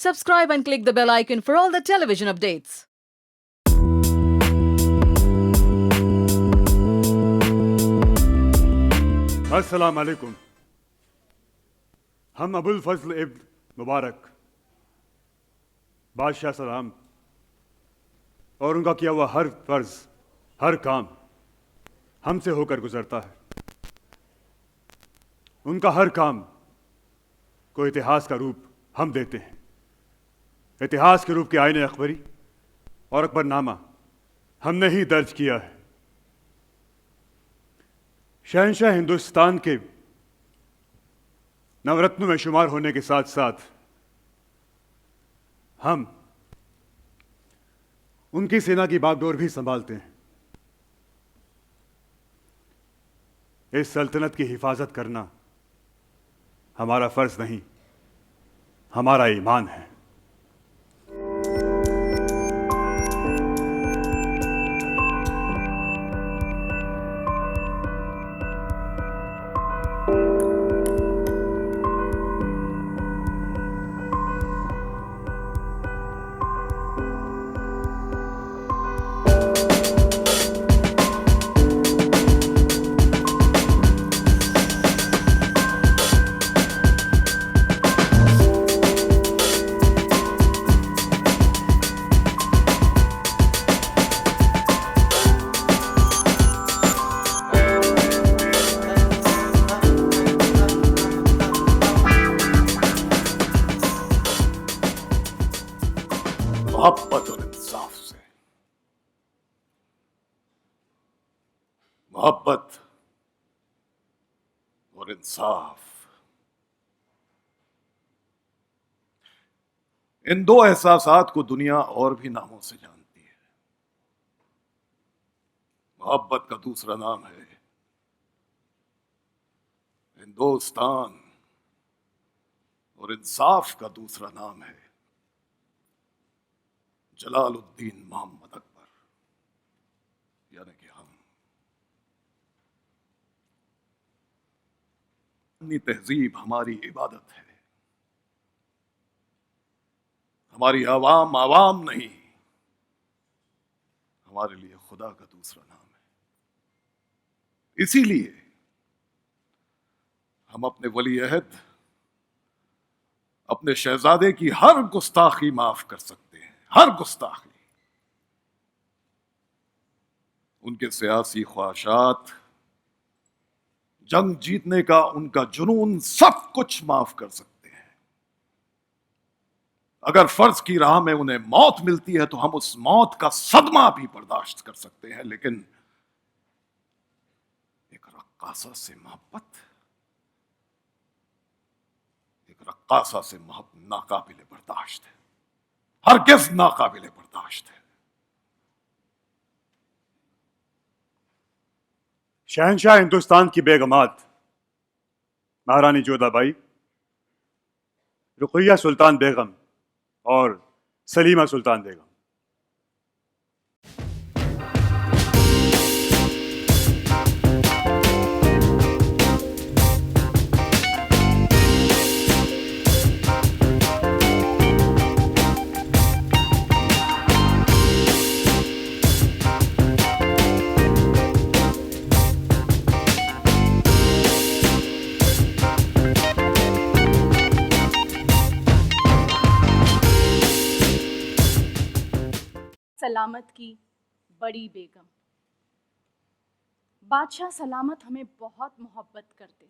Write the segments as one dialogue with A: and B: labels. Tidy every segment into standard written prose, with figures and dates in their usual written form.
A: Subscribe and click the bell icon for all the television updates.
B: अस्सलाम वालेकुम। हम अबुल फजल इब्न मुबारक बादशाह सलाम और उनका किया हुआ हर फर्ज, हर काम हमसे होकर गुजरता है। उनका हर काम को इतिहास का रूप हम देते हैं। इतिहास के रूप के आईने अकबरी और अकबरनामा हमने ही दर्ज किया है। शहंशाह हिंदुस्तान के नवरत्नों में शुमार होने के साथ साथ हम उनकी सेना की बागडोर भी संभालते हैं। इस सल्तनत की हिफाजत करना हमारा फर्ज नहीं, हमारा ईमान है।
C: मोहब्बत और इंसाफ से, मोहब्बत और इंसाफ, इन दो एहसासात को दुनिया और भी नामों से जानती है। मोहब्बत का दूसरा नाम है हिंदुस्तान और इंसाफ का दूसरा नाम है जलालुद्दीन मोहम्मद अकबर, यानी कि हम। अपनी तहजीब हमारी इबादत है। हमारी आवाम आवाम नहीं, हमारे लिए खुदा का दूसरा नाम है। इसीलिए हम अपने वली अहद, अपने शहजादे की हर गुस्ताखी माफ कर सकते हैं, हर गुस्ताखी। उनके सियासी ख्वाहिशात, जंग जीतने का उनका जुनून, सब कुछ माफ कर सकते हैं। अगर फर्ज की राह में उन्हें मौत मिलती है तो हम उस मौत का सदमा भी बर्दाश्त कर सकते हैं, लेकिन एक रक्कासा से मोहब्बत, एक रक्कासा से मोहब्बत नाकाबिले बर्दाश्त है, हरगिज़ नाकाबिले बर्दाश्त है।
B: शहंशाह हिंदुस्तान की बेगमात महारानी जोधाबाई, रुक़ैया सुल्तान बेगम और सलीमा सुल्तान बेगम।
D: सलामत की बड़ी बेगम। बादशाह सलामत हमें बहुत मोहब्बत करते थे।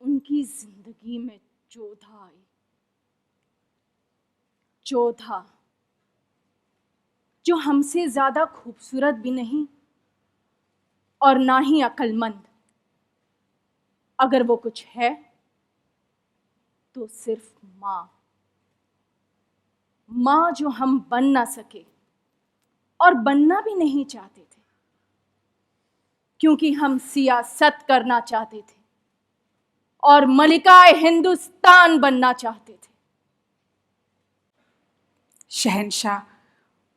D: उनकी जिंदगी में जोधा आई, जोधा जो हमसे ज्यादा खूबसूरत भी नहीं और ना ही अक्लमंद। अगर वो कुछ है तो सिर्फ माँ, माँ जो हम बन ना सके और बनना भी नहीं चाहते थे, क्योंकि हम सियासत करना चाहते थे और मलिकाए हिंदुस्तान बनना चाहते थे।
E: शहंशाह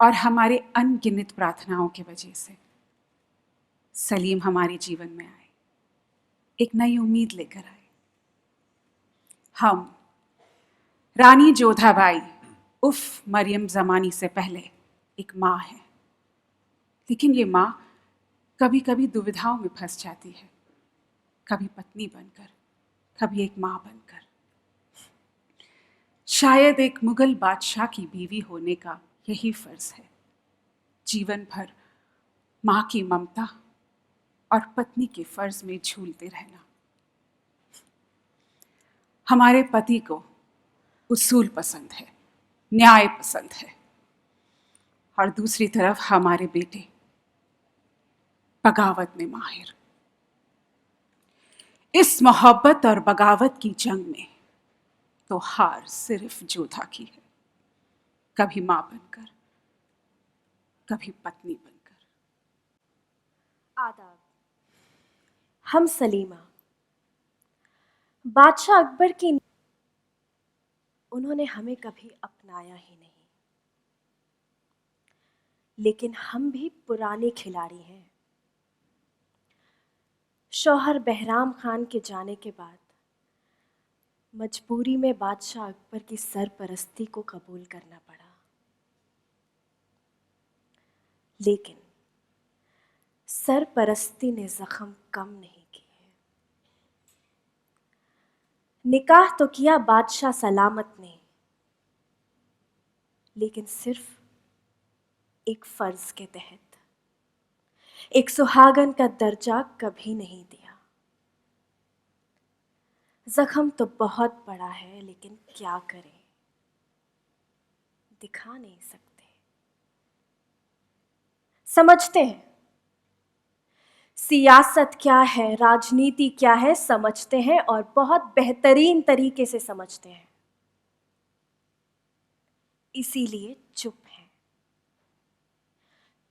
E: और हमारे अनगिनत प्रार्थनाओं की वजह से सलीम हमारे जीवन में आए, एक नई उम्मीद लेकर आए। हम रानी जोधाबाई उफ मरियम ज़मानी से पहले एक माँ है, लेकिन ये माँ कभी कभी दुविधाओं में फंस जाती है, कभी पत्नी बनकर, कभी एक माँ बनकर। शायद एक मुगल बादशाह की बीवी होने का यही फर्ज है, जीवन भर माँ की ममता और पत्नी के फर्ज में झूलते रहना। हमारे पति को उसूल पसंद है, न्याय पसंद है, और दूसरी तरफ हमारे बेटे बगावत में माहिर। इस मोहब्बत और बगावत की जंग में तो हार सिर्फ जोधा की है, कभी मां बनकर, कभी पत्नी बनकर।
F: आदाब, हम सलीमा। बादशाह अकबर की उन्होंने हमें कभी अपनाया ही नहीं, लेकिन हम भी पुराने खिलाड़ी हैं। शौहर बहराम खान के जाने के बाद मजबूरी में बादशाह अकबर की सरपरस्ती को कबूल करना पड़ा, लेकिन सरपरस्ती ने जख्म कम नहीं किए। निकाह तो किया बादशाह सलामत ने, लेकिन सिर्फ एक फर्ज के तहत। एक सुहागन का दर्जा कभी नहीं दिया। जख्म तो बहुत बड़ा है, लेकिन क्या करें, दिखा नहीं सकते। समझते हैं सियासत क्या है, राजनीति क्या है, समझते हैं और बहुत बेहतरीन तरीके से समझते हैं, इसीलिए चुप हैं।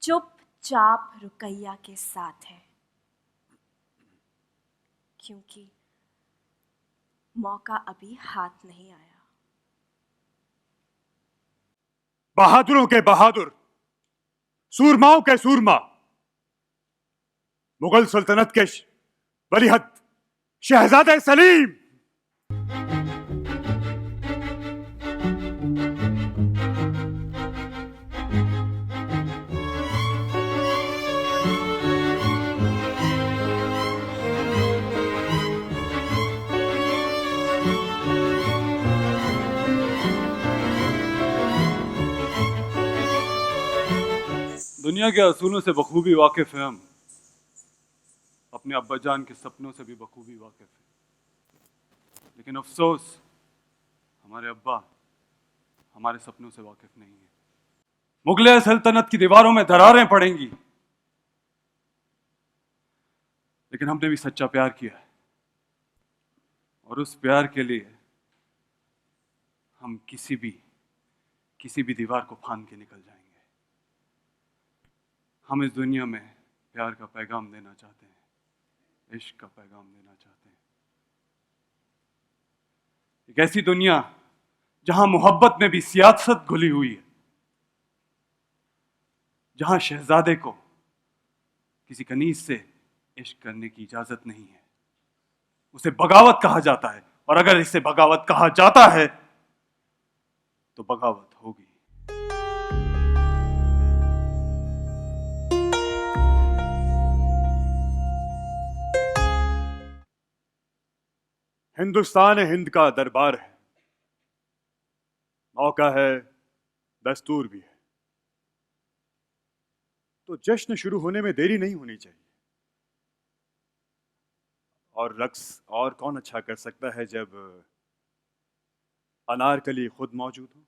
F: चुपचाप रुकैया के साथ है, क्योंकि मौका अभी हाथ नहीं आया।
B: बहादुरों के बहादुर, सूरमाओं के सूरमा, मुगल सल्तनत के वलीअहद शहजादे सलीम।
G: दुनिया के असूलों से बखूबी वाकिफ हैं हम, अपने अब्बाजान के सपनों से भी बखूबी वाकिफ हैं, लेकिन अफसोस हमारे अब्बा हमारे सपनों से वाकिफ नहीं है। मुगल सल्तनत की दीवारों में दरारें पड़ेंगी, लेकिन हमने भी सच्चा प्यार किया है, और उस प्यार के लिए हम किसी भी दीवार को फांद के निकल जाएंगे। हम इस दुनिया में प्यार का पैगाम देना चाहते हैं, इश्क का पैगाम देना चाहते हैं। एक ऐसी दुनिया जहां मोहब्बत में भी सियासत घुली हुई है, जहां शहजादे को किसी कनीज से इश्क करने की इजाजत नहीं है। उसे बगावत कहा जाता है, और अगर इसे बगावत कहा जाता है तो बगावत होगी।
B: हिंदुस्तान हिंद का दरबार है, मौका है, दस्तूर भी है, तो जश्न शुरू होने में देरी नहीं होनी चाहिए। और रक्स और कौन अच्छा कर सकता है जब अनारकली खुद मौजूद हो।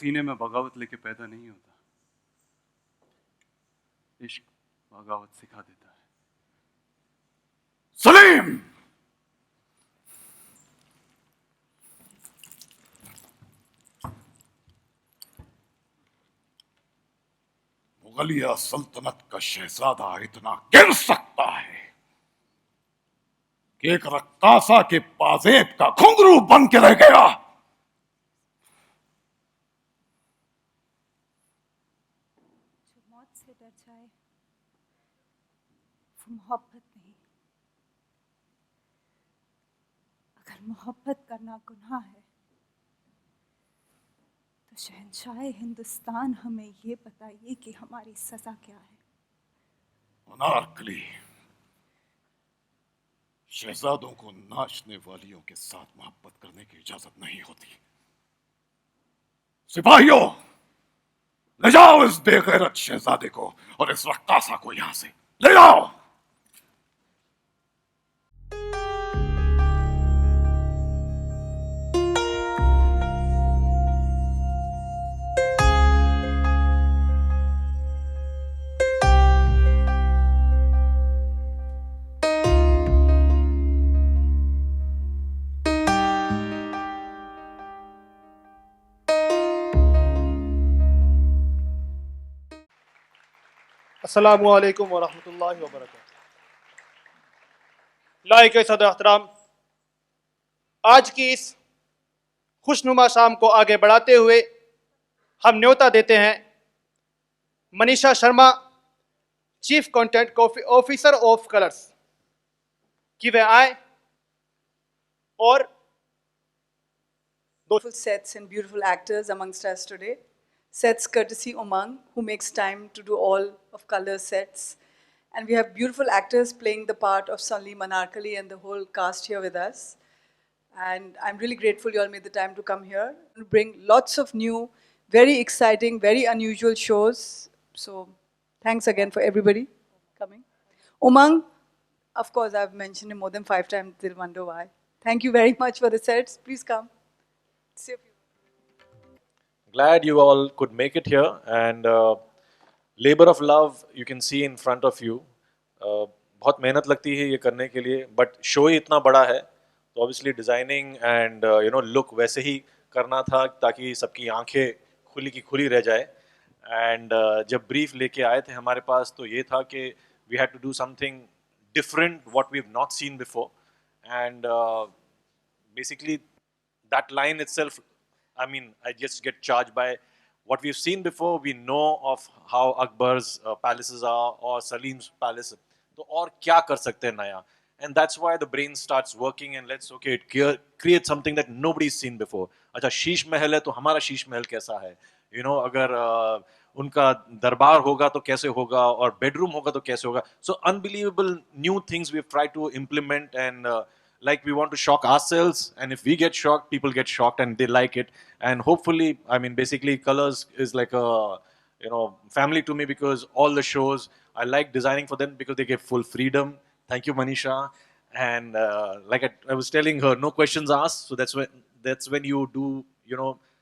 G: सीने में बगावत लेके पैदा नहीं होता, इश्क बगावत सिखा देता है।
C: सलीम, मुगलिया सल्तनत का शहजादा इतना गिर सकता है कि एक रक्कासा के पाजेब का घुंघरू बन के रह गया।
H: जो मौत से डर जाए वो मोहब्बत नहीं। अगर मोहब्बत करना गुनाह है तो शहंशाह हिंदुस्तान हमें ये बताइए कि हमारी सजा क्या है।
C: अनारकली, शहजादों को नाचने वालियों के साथ मोहब्बत करने की इजाजत नहीं होती। सिपाहियों, ले जाओ इस बेगैरत शहजादे को और इस रक्कासा को यहां से ले जाओ।
I: अस्सलामु अलैकुम वरहमतुल्लाहि वबरकातुहू। लाइक सदर एहतराम, आज की इस खुशनुमा शाम को आगे बढ़ाते हुए हम न्योता देते हैं Manisha Sharma, chief content officer of colours, कि वे आए और
J: Beautiful sets and beautiful actors amongst us today. Sets courtesy Umang, who makes time to do all of color sets. And we have beautiful actors playing the part of Sonali Manarkali and the whole cast here with us. And I'm really grateful you all made the time to come here and bring lots of new, very exciting, very unusual shows. So thanks again for everybody coming. Umang, of course, I've mentioned him more than 5 times, they'll wonder why. Thank you very much for the sets. Please come. See you.
K: Glad you all could make it here, and labor of love you can see in front of you. बहुत मेहनत लगती है ये करने के लिए, but show ही इतना बड़ा है तो obviously designing and look वैसे ही करना था ताकि सबकी आंखें खुली की खुली रह जाए. And जब brief लेके आए थे हमारे पास तो ये था कि we had to do something different what we've not seen before, and basically that line itself, I mean, I just get charged by what we've seen before. We know of how Akbar's palaces are or Salim's palace. तो और क्या कर सकते हैं नया? And that's why the brain starts working and let's create something that nobody's seen before. अच्छा शीश महल है तो हमारा शीश महल कैसा है? अगर उनका दरबार होगा तो कैसे होगा और bedroom होगा तो कैसे होगा? So unbelievable new things we've tried to implement, and like we want to shock ourselves, and if we get shocked, people get shocked and they like it. And hopefully, I mean, basically Colors is like a family to me, because all the shows I like designing for them because they get full freedom. Thank you, Manisha. And like I was telling her, no questions asked. So that's when you do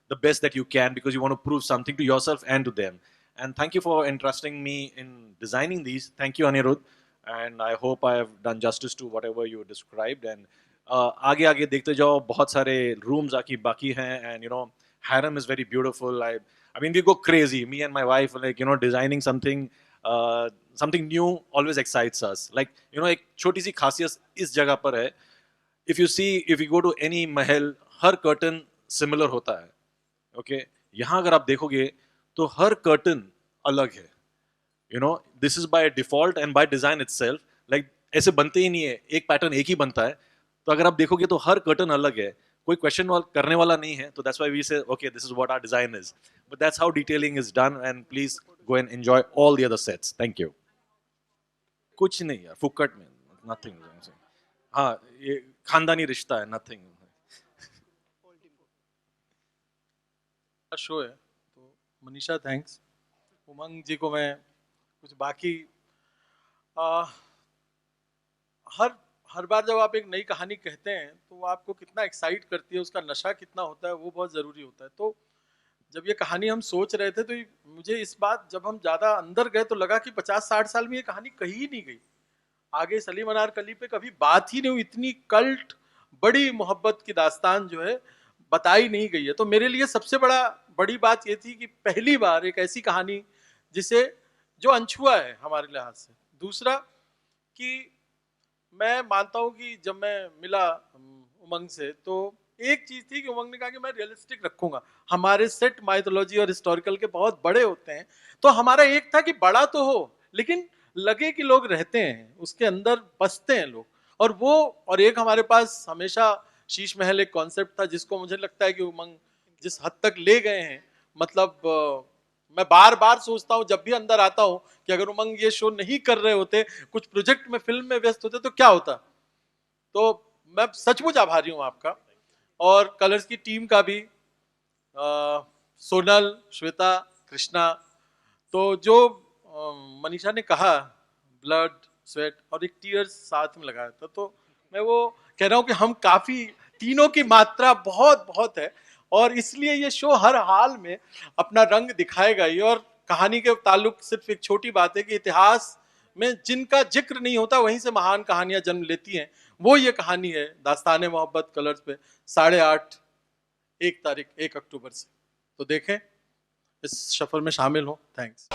K: the best that you can, because you want to prove something to yourself and to them. And thank you for entrusting me in designing these. Thank you, Anirudh. And I hope I have done justice to whatever you described. And आगे आगे देखते जाओ, बहुत सारे rooms बाकी हैं, and harem is very beautiful. I mean, we go crazy. Me and my wife, like designing something new always excites us. Like एक छोटी सी खासियत इस जगह पर है. If you go to any Mahal, her curtain similar होता है. Okay, यहाँ अगर आप देखोगे तो हर curtain अलग है. This is by default and by design itself. Like ऐसे बनते ही नहीं है, एक पैटर्न एक ही बनता है. तो अगर आप देखोगे तो हर कर्टन अलग है, कोई क्वेश्चन करने वाला नहीं है. तो that's why we say, okay, this is what our design is. But that's how detailing is done, and please go and enjoy all the other sets. Thank you. कुछ नहीं यार, फुकट में, nothing. हाँ, ये खानदानी रिश्ता है, nothing.
I: शो है तो मनीषा थैंक्स. उमंग जी को मैं कुछ बाकी हर बार जब आप एक नई कहानी कहते हैं तो वो आपको कितना एक्साइट करती है, उसका नशा कितना होता है, वो बहुत ज़रूरी होता है. तो
L: जब ये कहानी हम सोच रहे थे तो मुझे इस बात, जब हम ज़्यादा अंदर गए तो लगा कि 50-60 साल में ये कहानी कहीं ही नहीं गई। आगे सलीम अनारकली पे कभी बात ही नहीं हुई, इतनी कल्ट बड़ी मोहब्बत की दास्तान जो है बताई नहीं गई है। तो मेरे लिए सबसे बड़ी बात ये थी कि पहली बार एक ऐसी कहानी जिसे जो अनछुआ है हमारे लिहाज से। दूसरा कि मैं मानता हूँ कि जब मैं मिला उमंग से तो एक चीज थी कि उमंग ने कहा कि मैं रियलिस्टिक रखूंगा। हमारे सेट माइथोलॉजी और हिस्टोरिकल के बहुत बड़े होते हैं, तो हमारा एक था कि बड़ा तो हो लेकिन लगे कि लोग रहते हैं उसके अंदर, बसते हैं लोग। और एक हमारे पास हमेशा शीश महल एक कॉन्सेप्ट था जिसको मुझे लगता है कि उमंग जिस हद तक ले गए हैं, मतलब मैं बार बार सोचता हूँ जब भी अंदर आता हूँ कि अगर उमंग ये शो नहीं कर रहे होते, कुछ प्रोजेक्ट में फिल्म में व्यस्त होते तो क्या होता। तो मैं सचमुच आभारी हूँ आपका और कलर्स की टीम का भी, सोनल, श्वेता, कृष्णा। तो जो मनीषा ने कहा ब्लड, स्वेट और एक टीयर्स साथ में लगाया था, तो मैं वो कह रहा हूँ कि हम काफी, तीनों की मात्रा बहुत बहुत है और इसलिए ये शो हर हाल में अपना रंग दिखाएगा ही। और कहानी के ताल्लुक सिर्फ एक छोटी बात है कि इतिहास में जिनका जिक्र नहीं होता वहीं से महान कहानियां जन्म लेती हैं, वो ये कहानी है दास्ताने मोहब्बत कलर्स पे 8:30 1 अक्टूबर से। तो देखें, इस सफर में शामिल हो। थैंक्स।